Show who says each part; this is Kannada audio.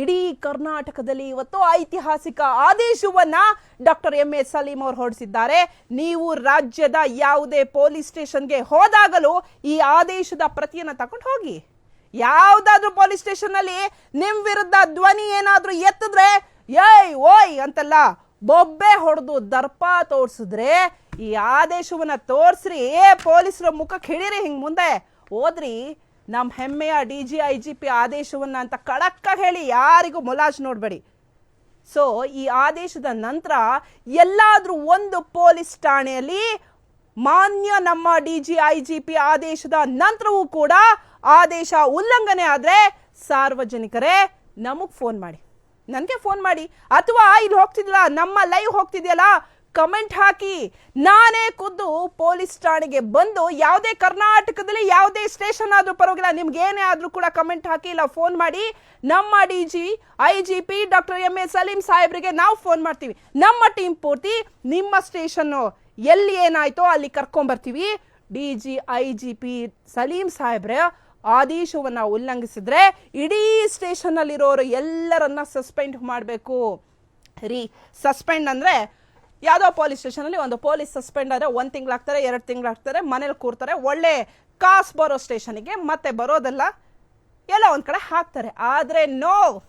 Speaker 1: ಇಡೀ ಕರ್ನಾಟಕದಲ್ಲಿ ಇವತ್ತು ಐತಿಹಾಸಿಕ ಆದೇಶವನ್ನ ಡಾಕ್ಟರ್ ಎಂ ಎ ಸಲೀಂ ಅವರು ಹೊರಡಿಸಿದ್ದಾರೆ. ನೀವು ರಾಜ್ಯದ ಯಾವುದೇ ಪೊಲೀಸ್ ಸ್ಟೇಷನ್ಗೆ ಹೋದಾಗಲೂ ಈ ಆದೇಶದ ಪ್ರತಿಯನ್ನ ತಗೊಂಡು ಹೋಗಿ. ಯಾವ್ದಾದ್ರು ಪೊಲೀಸ್ ಸ್ಟೇಷನ್ ಅಲ್ಲಿ ನಿಮ್ ವಿರುದ್ಧ ಧ್ವನಿ ಏನಾದ್ರೂ ಎತ್ತಿದ್ರೆ ಏಯ್ ಓಯ್ ಅಂತೆಲ್ಲ ಬೊಬ್ಬೆ ಹೊಡೆದು ದರ್ಪ ತೋರ್ಸಿದ್ರೆ ಈ ಆದೇಶವನ್ನ ತೋರ್ಸ್ರಿ, ಪೊಲೀಸರ ಮುಖಕ್ಕೆ ಹಿಡೀರಿ. ಹಿಂಗ್ ಮುಂದೆ ಹೋದ್ರಿ ನಮ್ ಹೆಮ್ಮೆಯ DG IGP ಆದೇಶವನ್ನ ಅಂತ ಕಡಕ್ಕಾಗಿ ಹೇಳಿ, ಯಾರಿಗೂ ಮೊಲಾಜ್ ನೋಡ್ಬೇಡಿ. ಸೊ ಈ ಆದೇಶದ ನಂತರ ಎಲ್ಲಾದ್ರೂ ಒಂದು ಪೊಲೀಸ್ ಠಾಣೆಯಲ್ಲಿ ಮಾನ್ಯ ನಮ್ಮ DG IGP ಆದೇಶದ ನಂತರವೂ ಕೂಡ ಆದೇಶ ಉಲ್ಲಂಘನೆ ಆದ್ರೆ ಸಾರ್ವಜನಿಕರೇ ನಮಗ್ ಫೋನ್ ಮಾಡಿ, ನನಗೆ ಫೋನ್ ಮಾಡಿ, ಅಥವಾ ಇಲ್ಲಿ ಹೋಗ್ತಿದ್ಯಲ್ಲ ನಮ್ಮ ಲೈವ್ ಹೋಗ್ತಿದ್ಯಲ್ಲ ಕಮೆಂಟ್ ಹಾಕಿ. ನಾನೇ ಖುದ್ದು ಪೊಲೀಸ್ ಠಾಣೆಗೆ ಬಂದು ಯಾವುದೇ ಕರ್ನಾಟಕದಲ್ಲಿ ಯಾವುದೇ ಸ್ಟೇಷನ್ ಆದ್ರೂ ಪರವಾಗಿಲ್ಲ, ನಿಮ್ಗೆ ಏನೇ ಆದ್ರೂ ಕೂಡ ಕಮೆಂಟ್ ಹಾಕಿ ಇಲ್ಲ ಫೋನ್ ಮಾಡಿ. ನಮ್ಮ DG IGP doctor M A Saleem ಸಾಹೇಬ್ರಿಗೆ ನಾವು ಫೋನ್ ಮಾಡ್ತೀವಿ. ನಮ್ಮ ಟೀಮ್ ಪೂರ್ತಿ ನಿಮ್ಮ ಸ್ಟೇಷನ್ ಎಲ್ಲಿ ಏನಾಯ್ತೋ ಅಲ್ಲಿ ಕರ್ಕೊಂಡ್ಬರ್ತೀವಿ. DG IGP ಸಲೀಂ ಸಾಹೇಬ್ರೆ ಆದೇಶವನ್ನ ಉಲ್ಲಂಘಿಸಿದ್ರೆ ಇಡೀ ಸ್ಟೇಷನ್ ಅಲ್ಲಿರೋರು ಎಲ್ಲರನ್ನ ಸಸ್ಪೆಂಡ್ ಮಾಡಬೇಕು ರೀ. ಸಸ್ಪೆಂಡ್ ಅಂದ್ರೆ ಯಾವುದೋ ಪೊಲೀಸ್ ಸ್ಟೇಷನ್ ಅಲ್ಲಿ ಒಂದು ಪೊಲೀಸ್ ಸಸ್ಪೆಂಡ್ ಆದ್ರೆ 1 ತಿಂಗಳಾಗ್ತಾರೆ, 2 ತಿಂಗಳಾಗ್ತಾರೆ, ಮನೇಲಿ ಕೂರ್ತಾರೆ, ಒಳ್ಳೆ ಕಾಸು ಬರೋ ಸ್ಟೇಷನ್ಗೆ ಮತ್ತೆ ಬರೋದಲ್ಲ, ಎಲ್ಲ ಒಂದ್ ಕಡೆ ಹಾಕ್ತಾರೆ. ಆದ್ರೆ ನೋ,